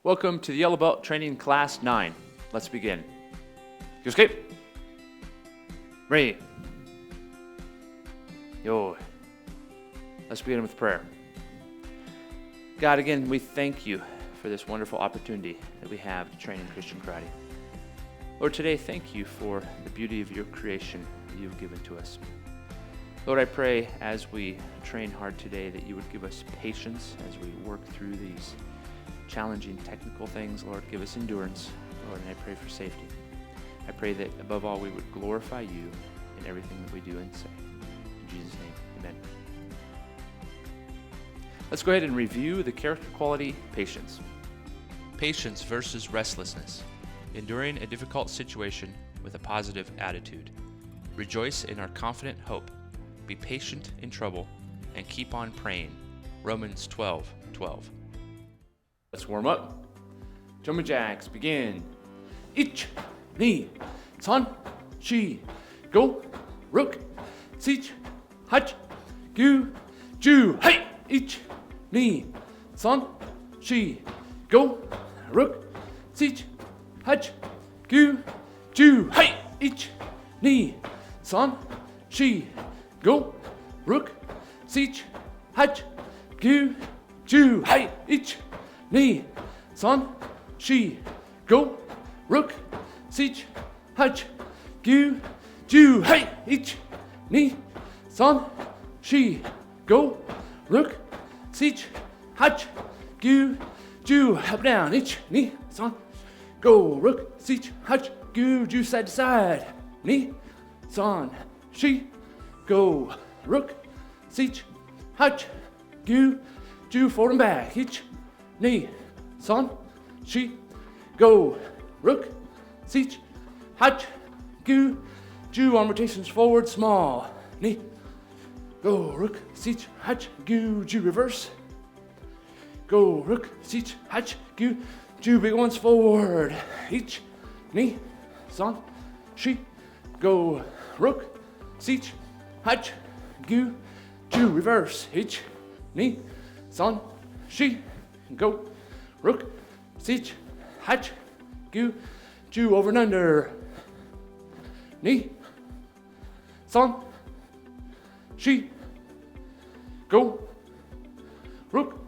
Welcome to the Yellow Belt Training Class 9. Let's begin. Yosuke. Ready. Yo. Let's begin with prayer. God, again, we thank you for this wonderful opportunity that we have to train in Christian karate. Lord, today, thank you for the beauty of your creation that you've given to us. Lord, I pray as we train hard today that you would give us patience as we work through these challenging technical things. Lord, give us endurance. Lord, and I pray for safety. I pray that above all we would glorify you in everything that we do and say. In Jesus' name, amen. Let's go ahead and review the character quality patience. Patience versus restlessness. Enduring a difficult situation with a positive attitude. Rejoice in our confident hope. Be patient in trouble and keep on praying. Romans 12:12. Let's warm up. Jumping jacks, begin. Ich, ni, san, shi, go, rook, sich, hach, gu, ju, hey, ich, ni, san, shi, go, rook, sich, hach, gu, ju, hey, ich, ni, san, shi, go, rook, sich, hach, gu, ju, hey, ich, ni, san, shi, go, rook, sich, hach, gu, ju, hey, ich, ni, san, shi, go, rook, sich, hach, gu, ju, up down, ich, ni, san, go, rook, sich, hach, gu, ju, side to side, ni, san, shi, go, rook, sich, hach, gu, ju, forward and back, ich, ni, san, shi, go, rook, sich, hach, gu, ju, arm rotations forward, small, ni, go, rook, sich, hach, gu, ju, reverse, go, rook, sich, hach, gu, ju, big ones forward, ich, ni, san, shi, go, rook, sich, hach, gu, ju, reverse, ich, ni, san, shi, go, rook, sich, hach, gu, ju, over and under, ni, san, shi, go, rook,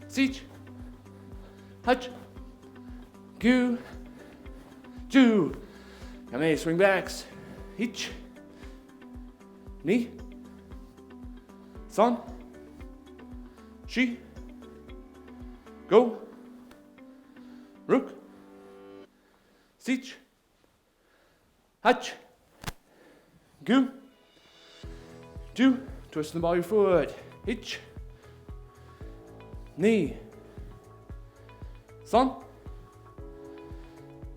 sich, hach, gu, ju, kame, swing backs, ich, ni, san, shi, go, rook, sich, hach, gu, ju, twist the ball of your foot, ich, ni, san,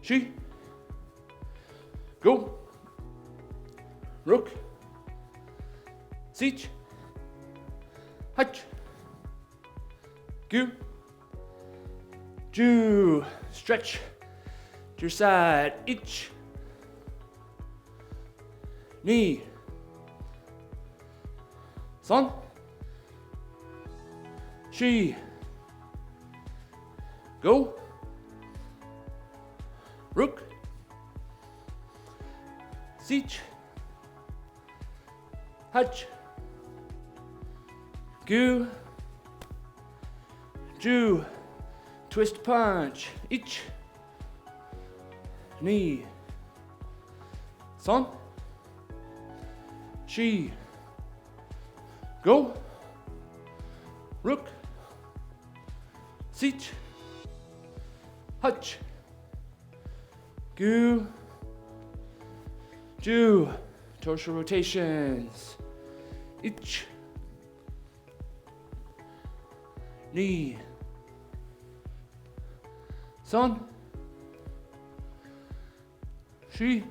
shi, go, rook, sich, hach, gu, ju, stretch to your side, ich, ni, san, shi, go, rook, sich, hach, gu, ju, twist punch, ich, ni, san, shi, go, rook, sich, hach, gu, ju, torso rotations, ich, ni, san, shi,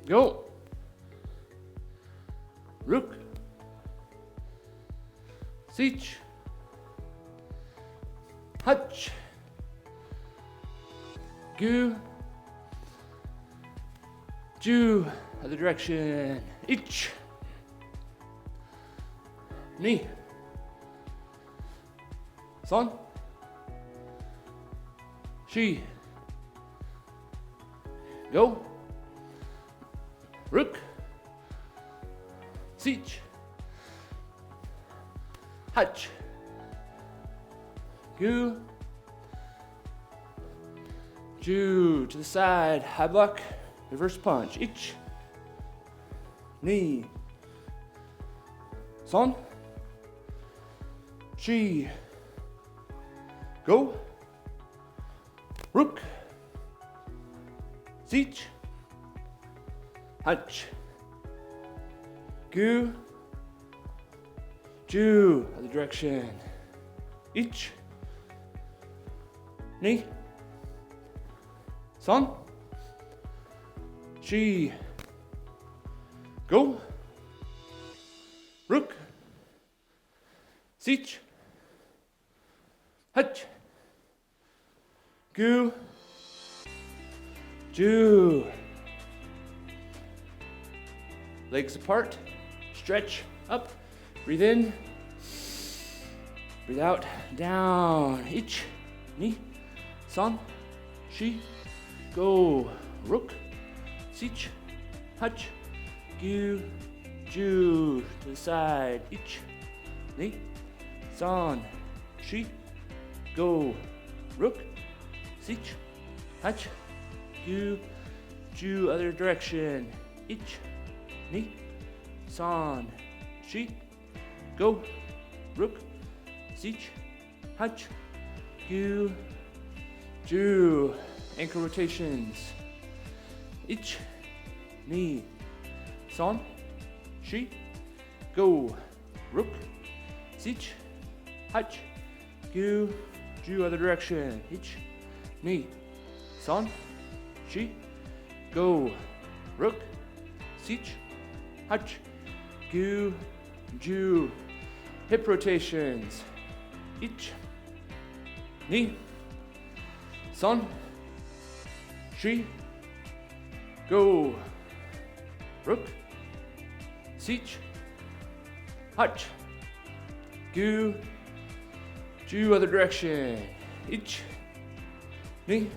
go, rook, sich, hach, gu, ju, other direction, ich, ni, Son. She. Go. Rook. Sich. Hutch. Goo. Jew to the side. High block. Reverse punch. Ich. Knee. Son. She. Go. Rook. Sich. Hutch. Goo. Jew. Other direction. Ich. Knee. Son. She. Go. Rook. Sich. Hutch. Goo. Jew. Legs apart. Stretch up. Breathe in. Breathe out. Down. Ich. Knee. Son. She. Go. Rook. Sich. Hutch. Goo. Jew. To the side. Ich. Knee. Son. She. Go. Rook. Sich. Hutch. Goo. Jew. Other direction. Ich. Knee. Son. She. Go. Rook. Sich. Hutch. Goo. Jew. Ankle rotations. Ich. Knee. Son. She. Go. Rook. Sich. Hutch. Goo. Jew. Other direction. Ich. Knee. Son. She. Go. Rook. Sich. Hutch. Goo. Jew. Hip rotations. Ich. Knee. Son. She. Go. Rook. Sich. Hutch. Goo. Jew. Other direction. Ich. Knee.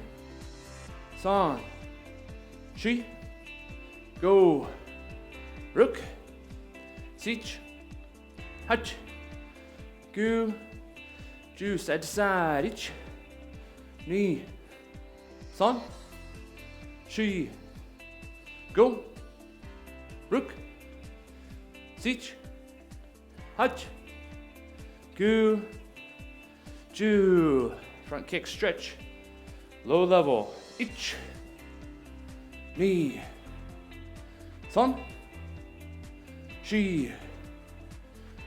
Son. She. Go. Rook. Sich. Hutch. Goo. Jew. Side to side. Ich. Knee. Son. She. Go. Rook. Sich. Hutch. Goo. Jew. Front kick stretch. Low level. Ich. Knee. Son. She.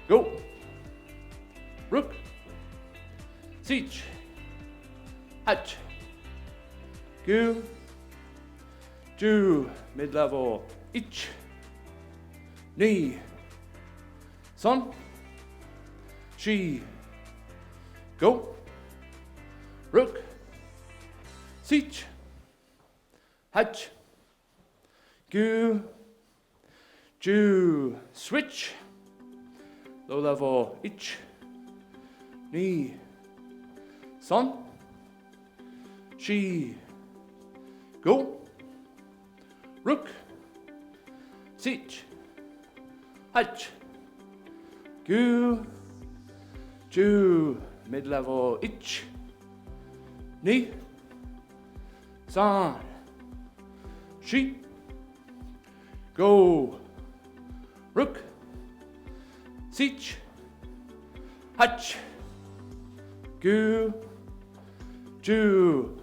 Go. Rook. Sich. Hutch. Goo. Jew. Mid-level. Ich. Knee. Son. She. Go. Rook. Sich. Hutch. Goo. Jew. Switch. Low level. Ich. Knee. Son. She. Go. Rook. Sich. Hutch. Goo. Jew. Mid-level. Ich. Knee. Son. She. Go. Rook. Sich. Hutch. Goo. Jew.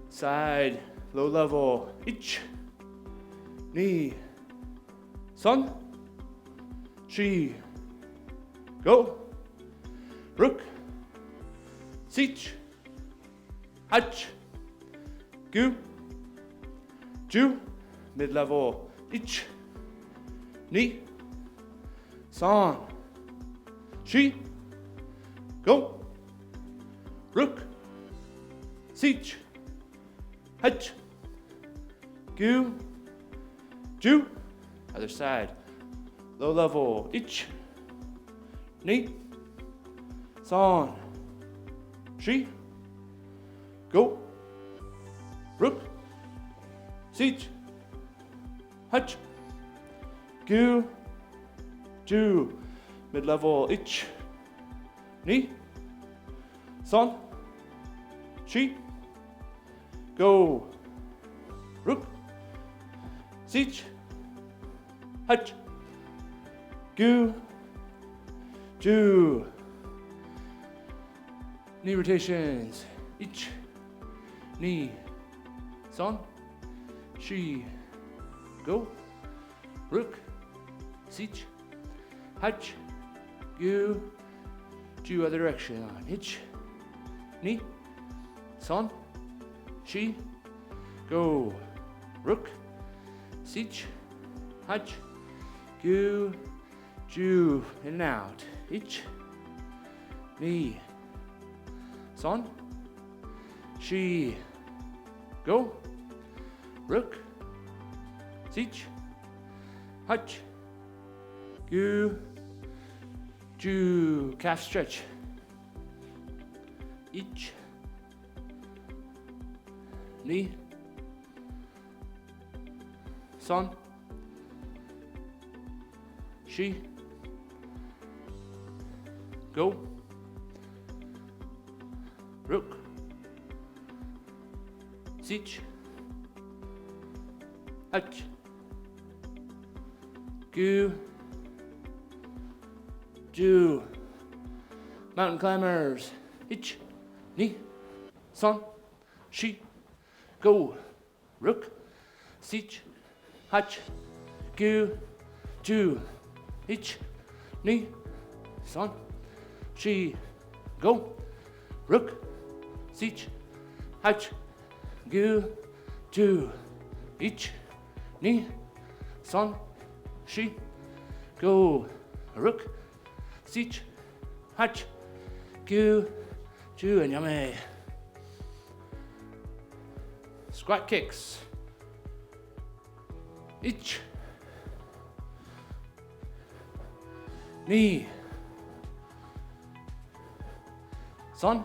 Side. Low level. Ich. Knee. Son. She. Go. Rook. Sich. Hutch. Goo. Jew. Mid-level. Ich. Knee. Son. She. Go. Rook. Sich. Hutch. Goo. Jew. Other side. Low level. Ich. Knee. son, she, go, rook, siege, hutch, gu, ju, mid-level, ich, ni, son, she, go, rook, siege, hutch, gu, ju. Knee rotations, ich, ni, son, she, go, rook, siege, hutch, gu, ju, other direction on ich, ni, son, she, go, rook, siege, hutch, gu, ju, in and out, ich, ni, son, she, go, rook, siege, hutch, gu, ju, calf stretch, ich, ni, son, she, go, rook, siege, hutch, gu, ju, mountain climbers, ich, ni, son, she, go, rook, siege, hutch, gu, ju, ich, ni, son, she, go, rook, siege, hutch, gu, ju, ich, ni, son, she, go, rook, siege, hutch, gu, ju, and yummy. Squat kicks. Ich, ni, son,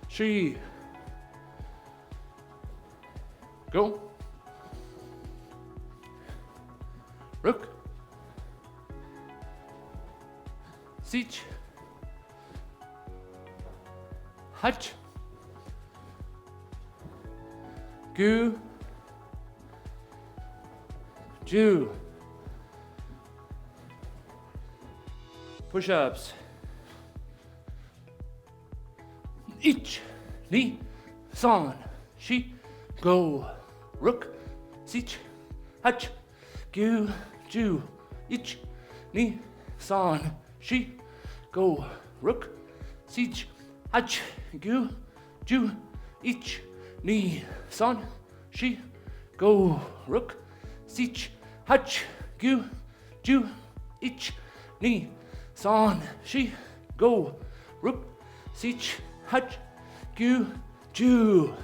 she, go, rook, siege, hutch, gu, ju, push-ups, ich, ni, son, she, go, rook, siege, hutch, gu, ju, ich, ni, son, she, go, rook, siege, hutch, gu, ju, ich, ni, son, she, go, rook, siege, hutch, gu, ju, ich, ni, son, she, go, rook, siege, hutch, gu, ju.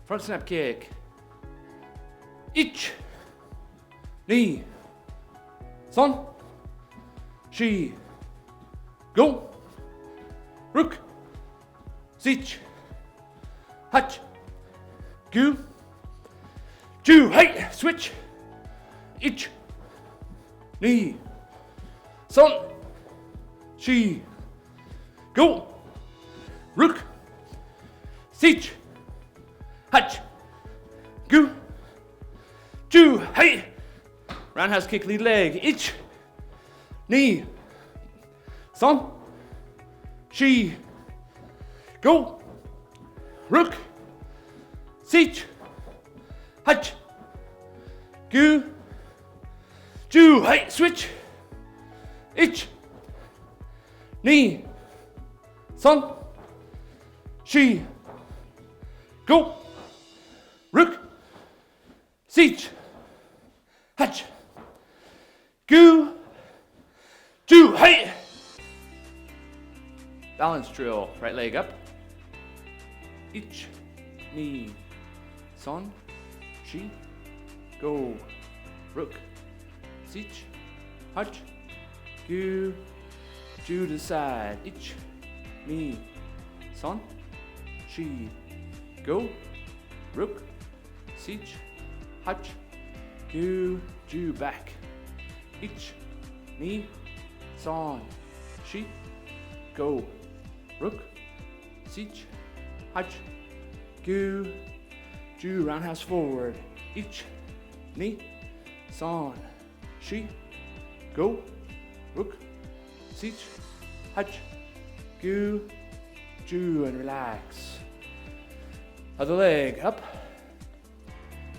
Front snap kick. Ich, ni, son, she, go, rook, siege, hutch, gu, ju, hey, switch, ich, ni, son, she, go, rook, siege, hutch, gu, ju, hey, roundhouse kick, lead leg, ich, ni, son, she, go, rook, siege, hutch, gu, ju, hey, switch, ich, ni, son, she, go, rook, siege, hutch, gu, ju, hey. Balance drill, right leg up. Ich, ni, son, she, go, rook, sich, hutch, go, to the side, ich, me, son, she, go, rook, sich, hutch, go, to back, ich, me, son, she, go, rook, sich, hutch, go, to roundhouse forward, ich, me, son, she, go, rook, sich, hutch, go, to and relax. Other leg up,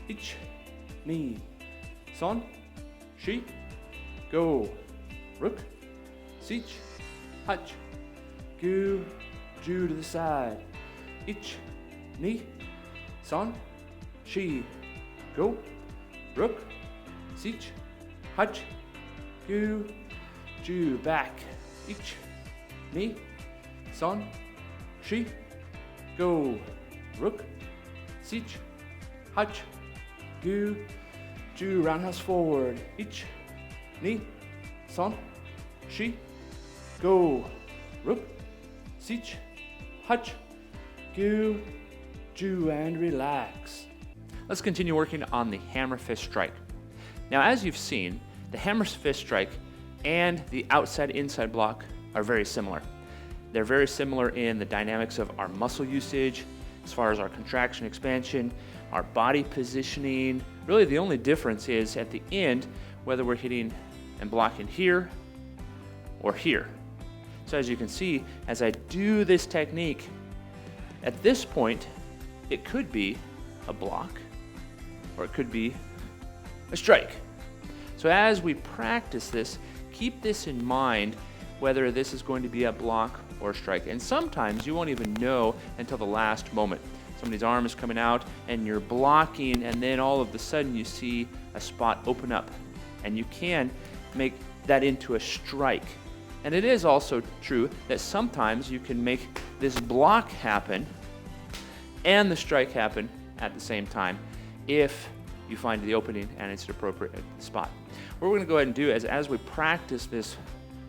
ich, me, son, she, go, rook, sich, hutch, go, to the side, ich, me, son, she, go, rook, sich, hutch, go, to back, ich, me, son, she, go, rook, sich, hutch, go, to roundhouse forward, ich, me, son, she, go, rook, sich, hutch, go, to and relax. Let's continue working on the hammer fist strike. Now, as you've seen, the hammer fist strike and the outside-inside block are very similar. They're very similar in the dynamics of our muscle usage, as far as our contraction, expansion, our body positioning. Really, the only difference is at the end, whether we're hitting and blocking here or here. So as you can see, as I do this technique, at this point, it could be a block or it could be a strike. So as we practice this, keep this in mind, whether this is going to be a block or a strike. And sometimes you won't even know until the last moment. Somebody's arm is coming out and you're blocking, and then all of a sudden you see a spot open up and you can make that into a strike. And it is also true that sometimes you can make this block happen and the strike happen at the same time if you find the opening and it's an appropriate spot. What we're going to go ahead and do is, as we practice this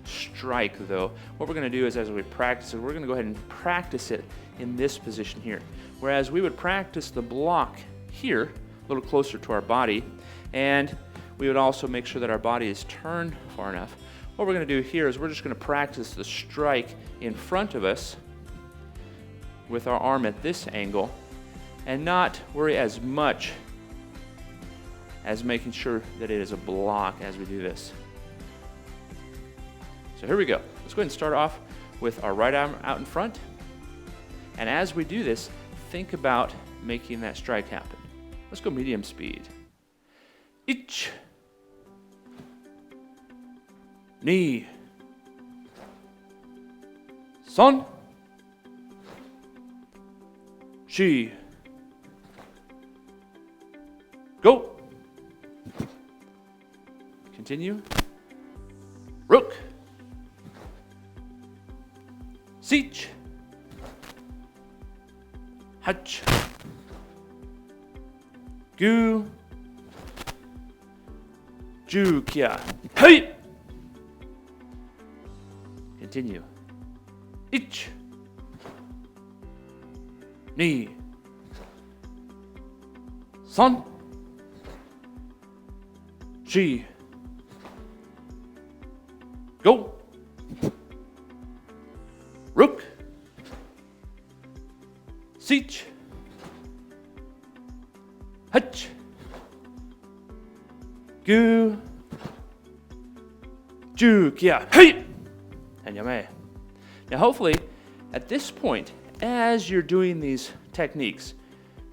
strike though, what we're going to do is, as we practice it, we're going to go ahead and practice it in this position here. Whereas we would practice the block here, a little closer to our body, and we would also make sure that our body is turned far enough. What we're going to do here is we're just going to practice the strike in front of us with our arm at this angle and not worry as much as making sure that it is a block as we do this. So here we go. Let's go ahead and start off with our right arm out in front. And as we do this, think about making that strike happen. Let's go medium speed. Ich. Ni. Son. She. Go. Continue. Rook. Sich. Hutch. Gu. Ju kia. Hey. Continue. Ich. Ni. Son. She. Go. Rook. Sich. Hutch. Gu. Ju kia. Hey. And yame. Now hopefully at this point, as you're doing these techniques,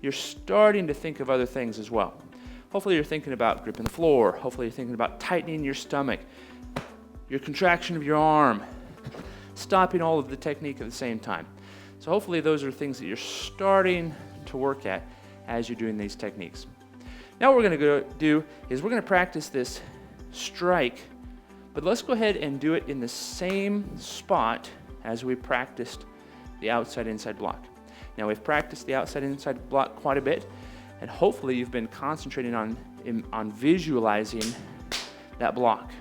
you're starting to think of other things as well. Hopefully you're thinking about gripping the floor. Hopefully you're thinking about tightening your stomach, your contraction of your arm, stopping all of the technique at the same time. So hopefully those are things that you're starting to work at as you're doing these techniques. Now what we're going to go do is we're going to practice this strike, but let's go ahead and do it in the same spot as we practiced the outside-inside block. Now we've practiced the outside-inside block quite a bit, and hopefully you've been concentrating on visualizing that block.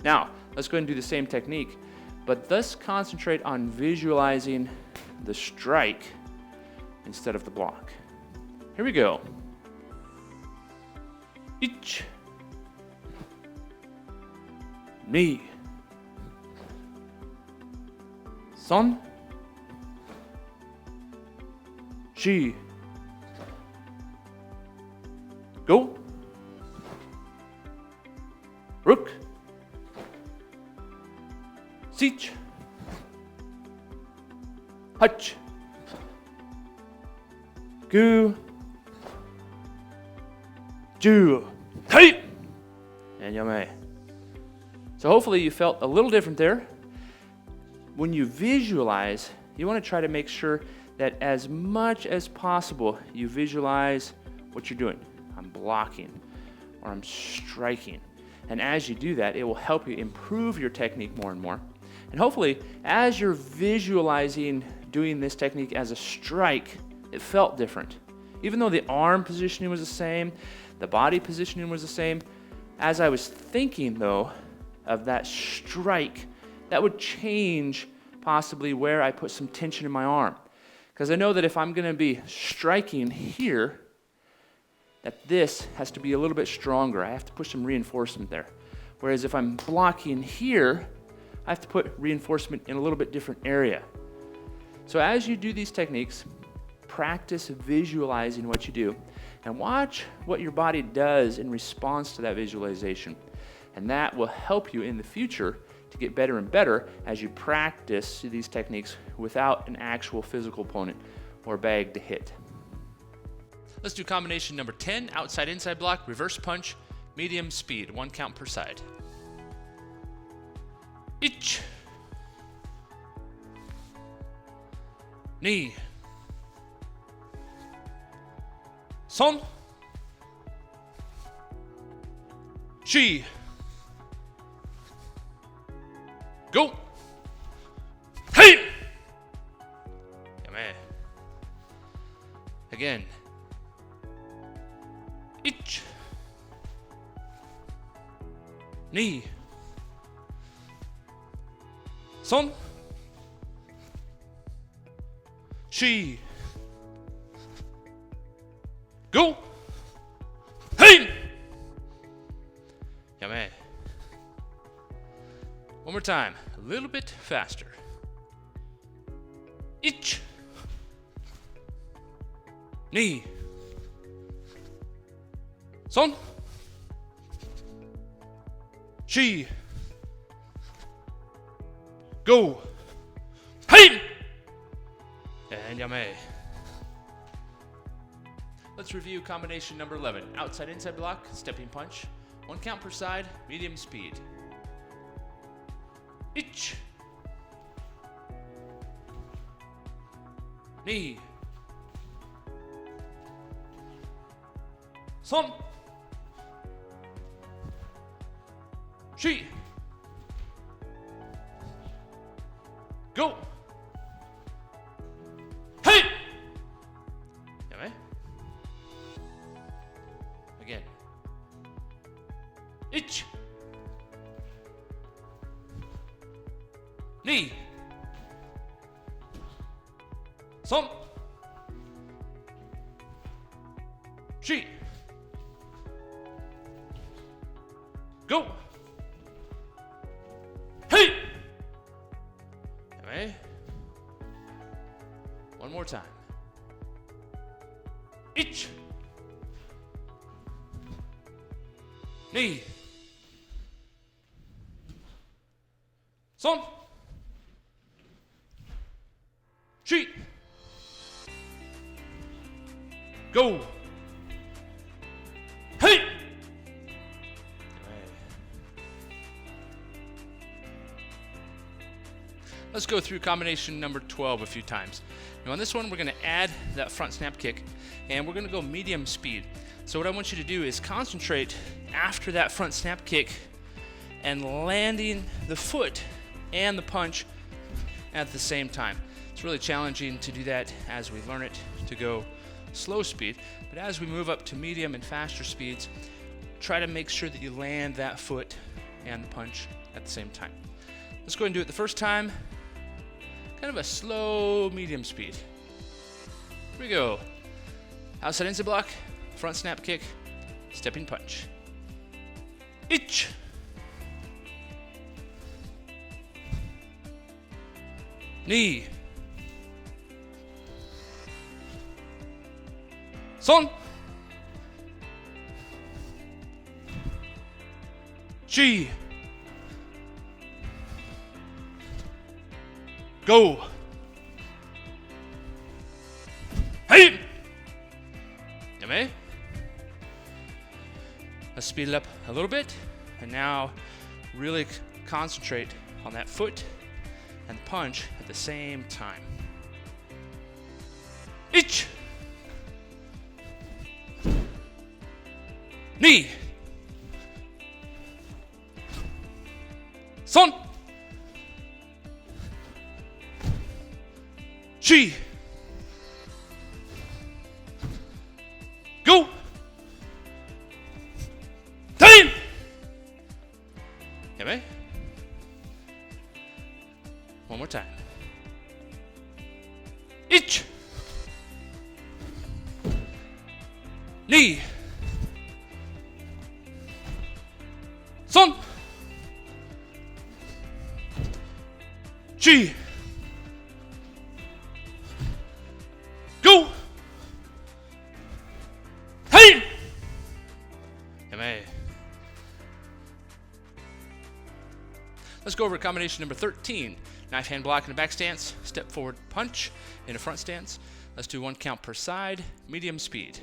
Now, let's go ahead and do the same technique, but let's concentrate on visualizing the strike instead of the block. Here we go. Ich. Ni. Son. Shi. Go. Rook. Sich. Hutch. Gu. Ju. Hey! And Yame. So hopefully you felt a little different there. When you visualize, you want to try to make sure that as much as possible you visualize what you're doing. I'm blocking or I'm striking. And as you do that, it will help you improve your technique more and more. And hopefully, as you're visualizing doing this technique as a strike, it felt different. Even though the arm positioning was the same, the body positioning was the same, as I was thinking, though, of that strike, that would change possibly where I put some tension in my arm. Because I know that if I'm going to be striking here, that this has to be a little bit stronger. I have to put some reinforcement there. Whereas if I'm blocking here, I have to put reinforcement in a little bit different area. So as you do these techniques, practice visualizing what you do and watch what your body does in response to that visualization. And that will help you in the future to get better and better as you practice these techniques without an actual physical opponent or bag to hit. Let's do combination number 10, outside inside block, reverse punch, medium speed, 1 count per side. Ich. Ni. Son. Shi. Go. Hey. Yame. Again. Ich. Ni. Son. Shi. Go. Hey. Yame. One more time, a little bit faster. Ich. Ni. Son. Shi. Go. Hey. And Yame. Let's review combination number 11. Outside inside block, stepping punch. 1 count per side, medium speed. Ich. Ni. Son. Shi. Go. Hey. Yame. Again. Ich. Ni. Son. Shi. Go. Hey. Yame. One more time. Ich. Ni. Son. Shi. Go. Hey. Let's go through combination number 12 a few times. Now on this one, we're going to add that front snap kick, and we're going to go medium speed. So what I want you to do is concentrate after that front snap kick and landing the foot and the punch at the same time. It's really challenging to do that as we learn it to go slow speed, but as we move up to medium and faster speeds, try to make sure that you land that foot and the punch at the same time. Let's go ahead and do it the first time. Kind of a slow, medium speed. Here we go. Outside inside block, front snap kick, stepping punch. Ich. Knee. Son. Chi. Go. Hey. Yame. Let's speed it up a little bit, and now really concentrate on that foot and punch at the same time. Ich. Knee. Son. Chi. Go. Time. Yame. One more time. Ich. Knee. Son. Chi. Go. Hey. Yame. Let's go over combination number 13. Knife hand block in a back stance, step forward punch in a front stance. Let's do 1 count per side, medium speed.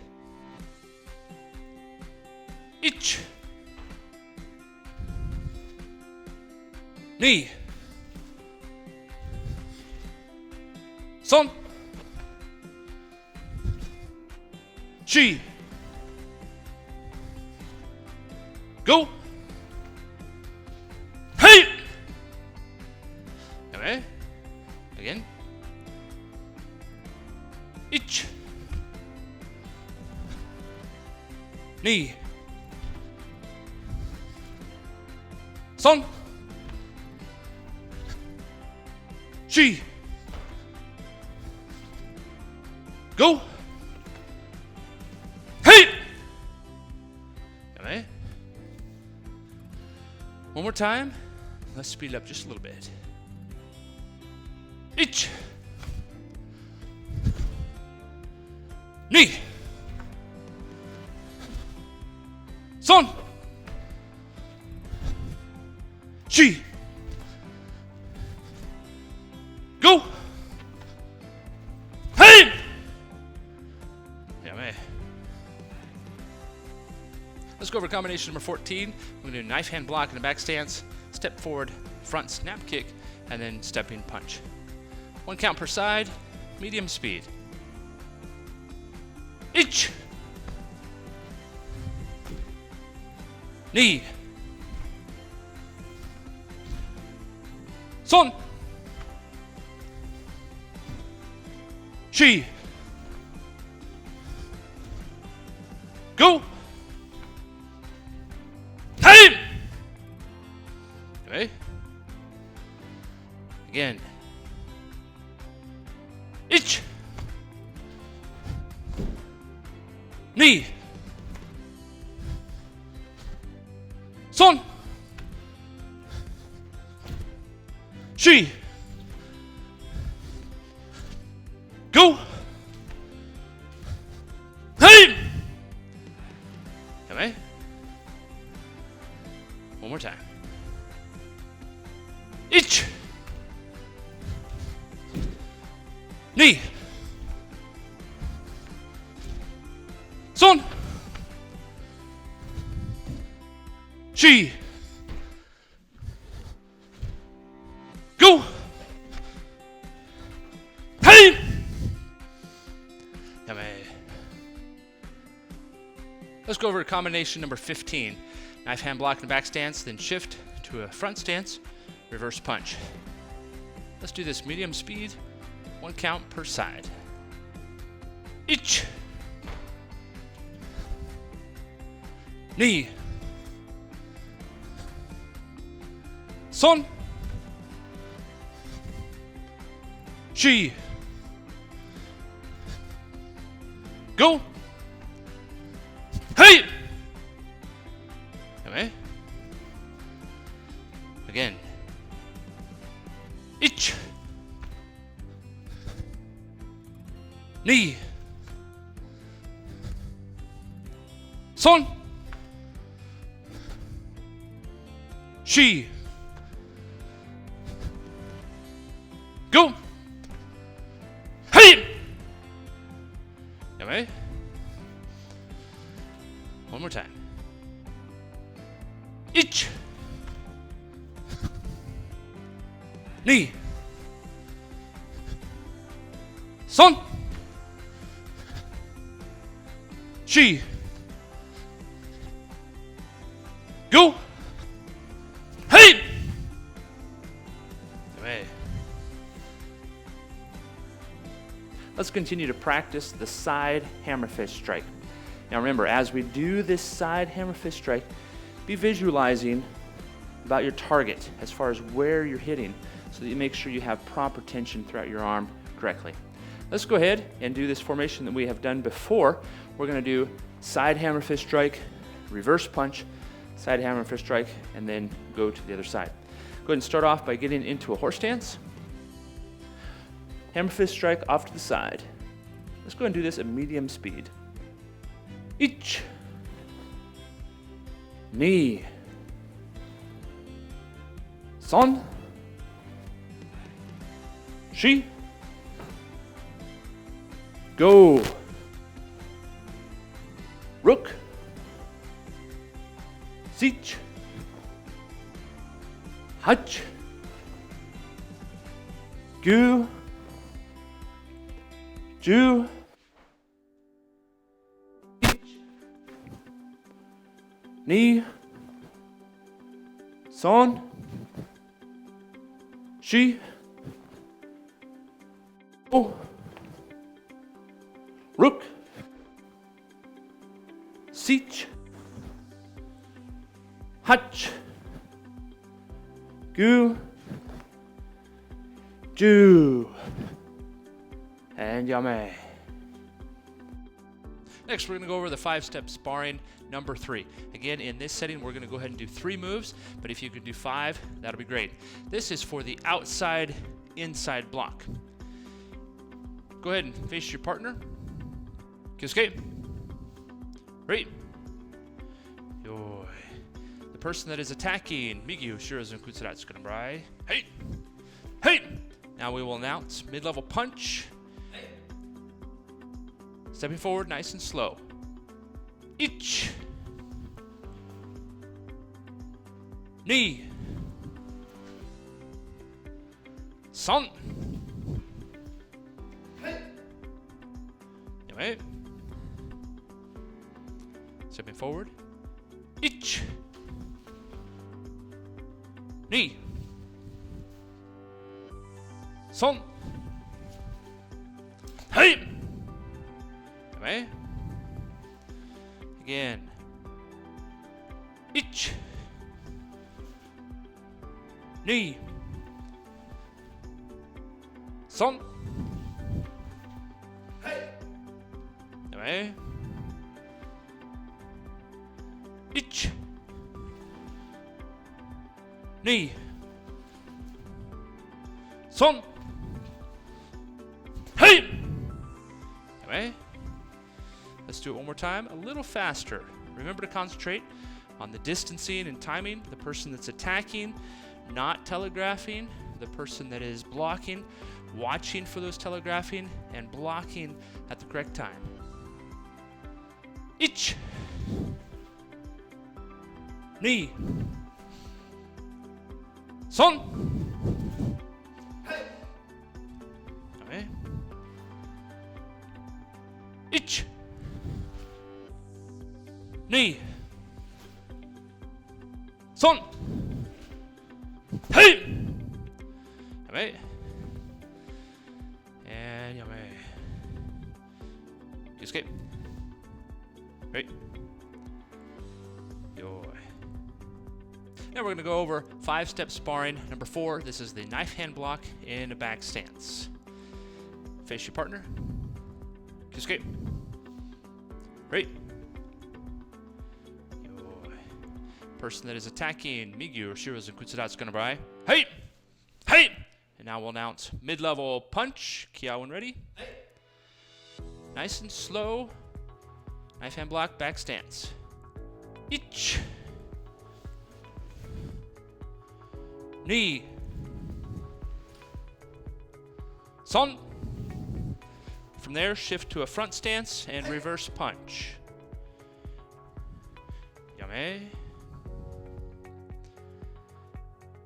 Ich. Knee. Son. Chi. Go. Hey. Okay. Again. Ich. Knee. Son. Chi. Go. Hey. Okay. One more time. Let's speed it up just a little bit. Ich. Knee. Son. Chi. Go. Hey. Yame. Let's go over combination number 14. We're going to do knife hand block in the back stance, step forward, front snap kick, and then stepping punch. 1 count per side, medium speed. Ich. Knee. Son. Chi. Go. Time. Okay. Again. Ich. Knee. Son. Chi. Go. Time. Okay. One more time. Ich. Knee. Son. Chi. Go. Time. Let's go over combination number 15. Knife hand block in the back stance, then shift to a front stance, reverse punch. Let's do this medium speed, 1 count per side. Ich. Knee. Son. She. Go. Hey. Okay. Again. Ich. Ni. Son. She. Go. Hey. Okay. One more time. Ich. Ni. Son. She. Go. Hey. Away. Let's continue to practice the side hammer fist strike. Now remember, as we do this side hammer fist strike, be visualizing about your target as far as where you're hitting so that you make sure you have proper tension throughout your arm correctly. Let's go ahead and do this formation that we have done before. We're going to do side hammer fist strike, reverse punch, side hammer fist strike, and then go to the other side. Go ahead and start off by getting into a horse stance. Hammer fist strike off to the side. Let's go ahead and do this at medium speed. Ich. Ni. Son. She. Go. Rook. Sich. Hutch. Gu. Ju. Ni. Son. She. Oh. Rook. Sich. Hutch. Gu. Ju. And Yame. Next, we're going to go over the 5-step sparring number 3. Again, in this setting, we're going to go ahead and do 3 moves, but if you could do 5, that'll be great. This is for the outside, inside block. Go ahead and face your partner. Kyusuke. Right. Yoi. The person that is attacking, Migyu Shirazu Kutsuratsu Kanabrai. Hey! Hey! Now we will announce mid-level punch. Stepping forward nice and slow. Ich. Ni. Son. Anyway. Stepping forward. Ich. Ni. Son. Hey. Anyway. Again. Ich. Ni. Son. Hey. Anyway. Ich. Ni. Son. Hey. Anyway. Let's do it one more time, a little faster. Remember to concentrate on the distancing and timing, the person that's attacking, not telegraphing, the person that is blocking, watching for those telegraphing, and blocking at the correct time. Ich. Ni. Son. Hey. Okay. Ich. Ni. Son. Hey. Yame. And Yame. Escape. Right. Yo. Now we're going to go over 5-step sparring. Number 4, this is the knife hand block in a back stance. Face your partner. Escape. Right. Person that is attacking, Migyu or Shirozu Kutsudatsu Ganabai. Hey! Hey! And now we'll announce mid-level punch. Kia when ready. Hey! Nice and slow. Knife hand block, back stance. Ich! Knee. Son. From there, shift to a front stance and reverse punch. Yame.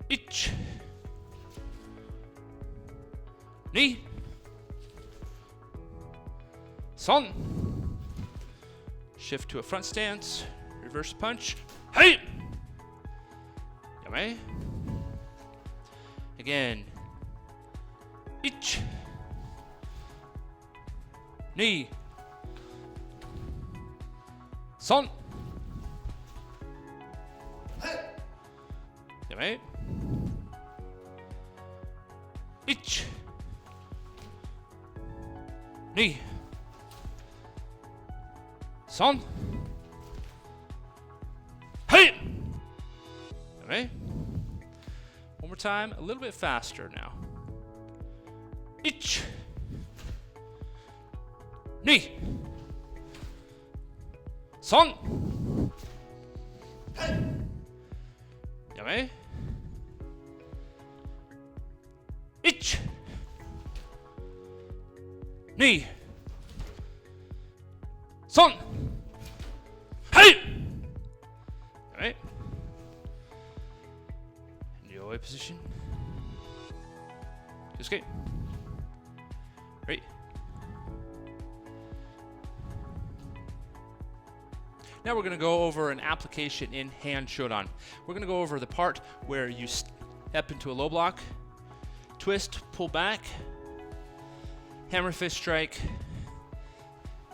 Ich. Knee. Son. Shift to a front stance, reverse punch. Hey! Yame. Again. Ich. Knee. Son. Yame. Ich. Knee. Son. Hey! Yame. One more time, a little bit faster now. Ich. Knee. Son. Yame. Ich. Knee. Son. Hey. Alright. Enjoy position. Escape. Right. Now we're going to go over an application in Hand Shodan. We're going to go over the part where you step into a low block, twist, pull back, hammer fist strike,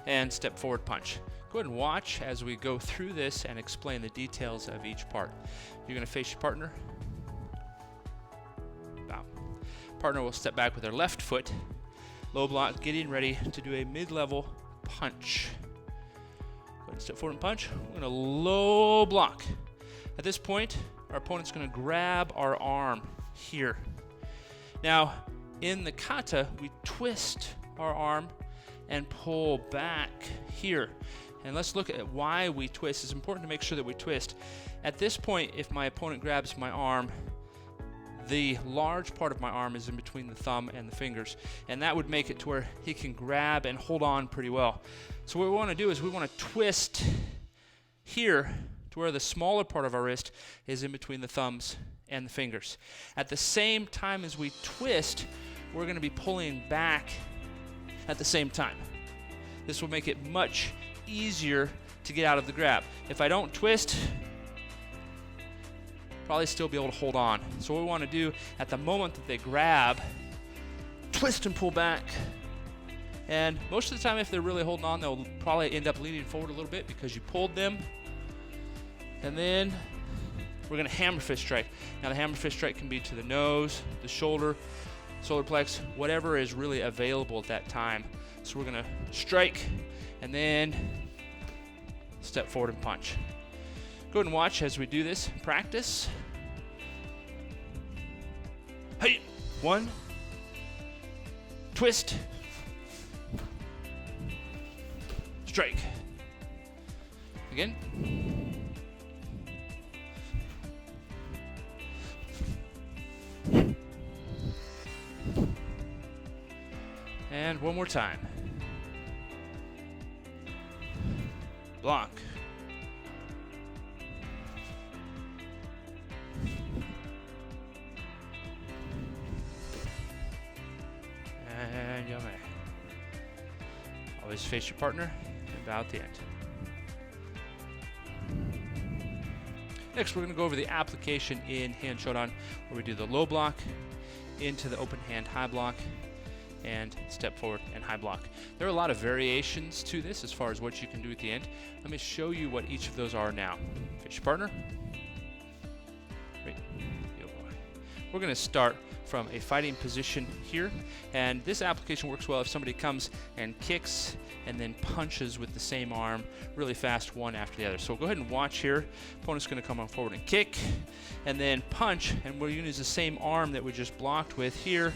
and step forward punch. Go ahead and watch as we go through this and explain the details of each part. You're going to face your partner. Bow. Partner will step back with their left foot, low block, getting ready to do a mid-level punch. Go ahead and step forward and punch. We're going to low block. At this point, our opponent's going to grab our arm here. Now, in the kata, we twist our arm and pull back here. And let's look at why we twist. It's important to make sure that we twist. At this point, if my opponent grabs my arm, the large part of my arm is in between the thumb and the fingers, and that would make it to where he can grab and hold on pretty well. So what we want to do is we want to twist here to where the smaller part of our wrist is in between the thumbs and the fingers. At the same time as we twist, we're going to be pulling back at the same time. This will make it much easier to get out of the grab. If I don't twist, probably still be able to hold on. So what we want to do at the moment that they grab, twist and pull back. And most of the time, if they're really holding on, they'll probably end up leaning forward a little bit because you pulled them. And then we're going to hammer fist strike. Now the hammer fist strike can be to the nose, the shoulder, solar plex, whatever is really available at that time. So we're going to strike and then step forward and punch. Go ahead and watch as we do this. Practice. Hey, 1, twist, strike. Again. And one more time. Block. And yame. Always face your partner and bow at the end. Next, we're going to go over the application in Hand Shodan, where we do the low block into the open hand high block and step forward and high block. There are a lot of variations to this as far as what you can do at the end. Let me show you what each of those are now. Face your partner. we're going to start from a fighting position here, and this application works well if somebody comes and kicks and then punches with the same arm really fast, one after the other. So go ahead and watch here. Opponent's going to come on forward and kick, and then punch, and we're going to use the same arm that we just blocked with here,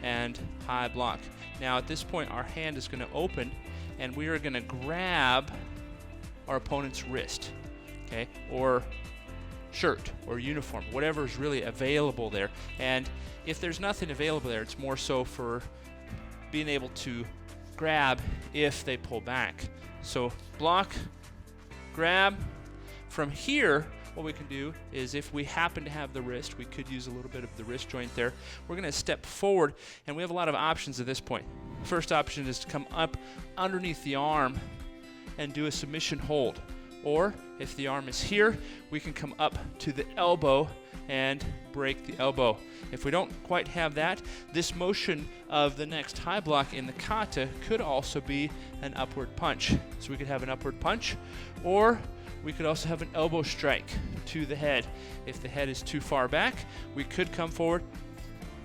and high block. Now at this point, our hand is going to open, and we are going to grab our opponent's wrist, okay, or shirt or uniform, whatever is really available there. And if there's nothing available there, it's more so for being able to grab if they pull back. So block, grab. From here, what we can do is if we happen to have the wrist, we could use a little bit of the wrist joint there. We're going to step forward, and we have a lot of options at this point. First option is to come up underneath the arm and do a submission hold. Or if the arm is here, we can come up to the elbow and break the elbow. If we don't quite have that, this motion of the next high block in the kata could also be an upward punch. So we could have an upward punch, or we could also have an elbow strike to the head. If the head is too far back, we could come forward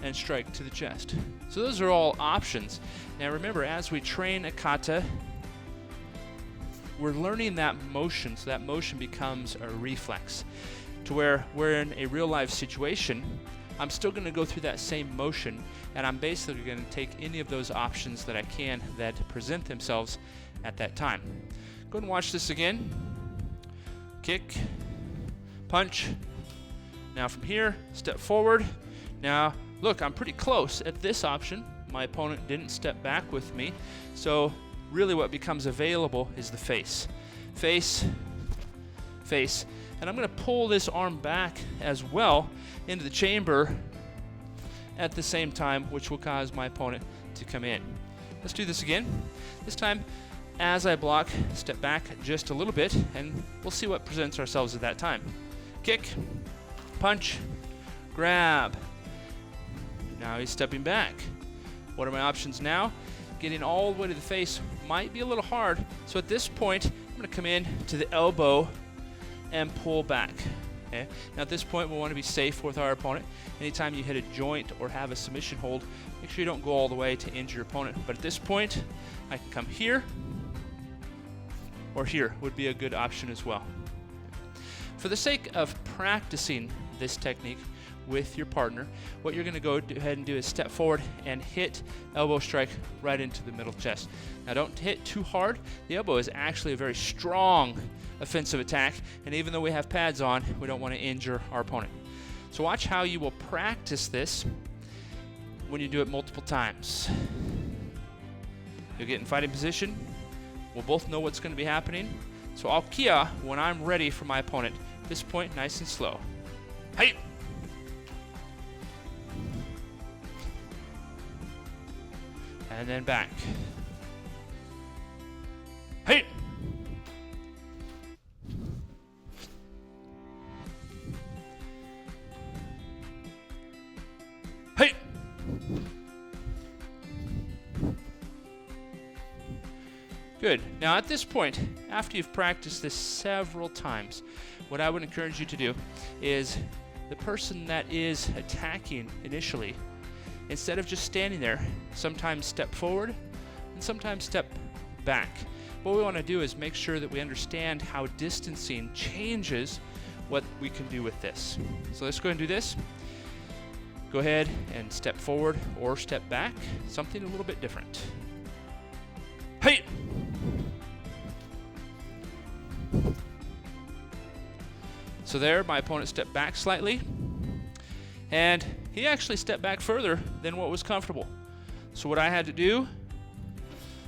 and strike to the chest. So those are all options. Now remember, as we train a kata, we're learning that motion, so that motion becomes a reflex. To where we're in a real life situation, I'm still going to go through that same motion, and I'm basically going to take any of those options that I can that present themselves at that time. Go ahead and watch this again. Kick, punch. Now from here, step forward. Now look, I'm pretty close at this option. My opponent didn't step back with me, so really what becomes available is the face. Face, face. And I'm going to pull this arm back as well into the chamber at the same time, which will cause my opponent to come in. Let's do this again. This time, as I block, step back just a little bit, and we'll see what presents ourselves at that time. Kick, punch, grab. Now he's stepping back. What are my options now? Getting all the way to the face might be a little hard, so at this point, I'm going to come in to the elbow and pull back. Okay? Now at this point, we want to be safe with our opponent. Anytime you hit a joint or have a submission hold, make sure you don't go all the way to injure your opponent. But at this point, I can come here, or here would be a good option as well. For the sake of practicing this technique with your partner, what you're going to go ahead and do is step forward and hit elbow strike right into the middle chest. Now don't hit too hard. The elbow is actually a very strong offensive attack, and even though we have pads on, we don't want to injure our opponent. So watch how you will practice this when you do it multiple times. You'll get in fighting position. We'll both know what's going to be happening. So I'll kia when I'm ready for my opponent. At this point, nice and slow. Hey! And then back. Hey! Hey! Good. Now at this point, after you've practiced this several times, what I would encourage you to do is the person that is attacking initially, instead of just standing there, sometimes step forward and sometimes step back. What we want to do is make sure that we understand how distancing changes what we can do with this. So let's go ahead and do this. Go ahead and step forward or step back, something a little bit different. Hey! So there, my opponent stepped back slightly, and he actually stepped back further than what was comfortable. So what I had to do,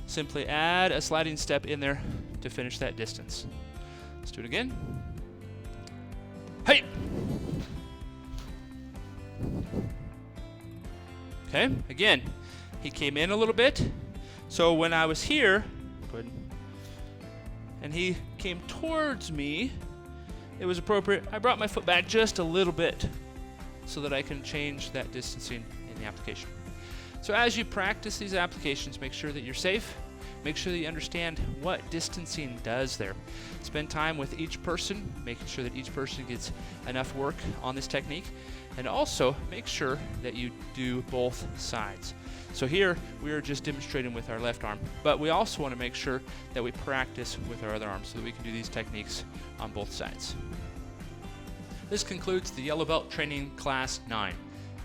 simply add a sliding step in there to finish that distance. Let's do it again. Hey! Okay, again, he came in a little bit. So when I was here, go ahead, and he came towards me, it was appropriate. I brought my foot back just a little bit so that I can change that distancing in the application. So as you practice these applications, make sure that you're safe. Make sure that you understand what distancing does there. Spend time with each person, making sure that each person gets enough work on this technique. And also make sure that you do both sides. So here we are just demonstrating with our left arm, but we also want to make sure that we practice with our other arm so that we can do these techniques on both sides. This concludes the Yellow Belt Training Class 9.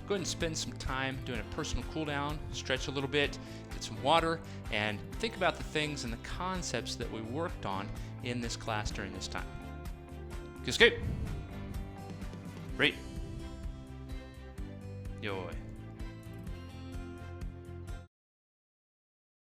Go ahead and spend some time doing a personal cool down, stretch a little bit, get some water, and think about the things and the concepts that we worked on in this class during this time. Escape. Great. Yo.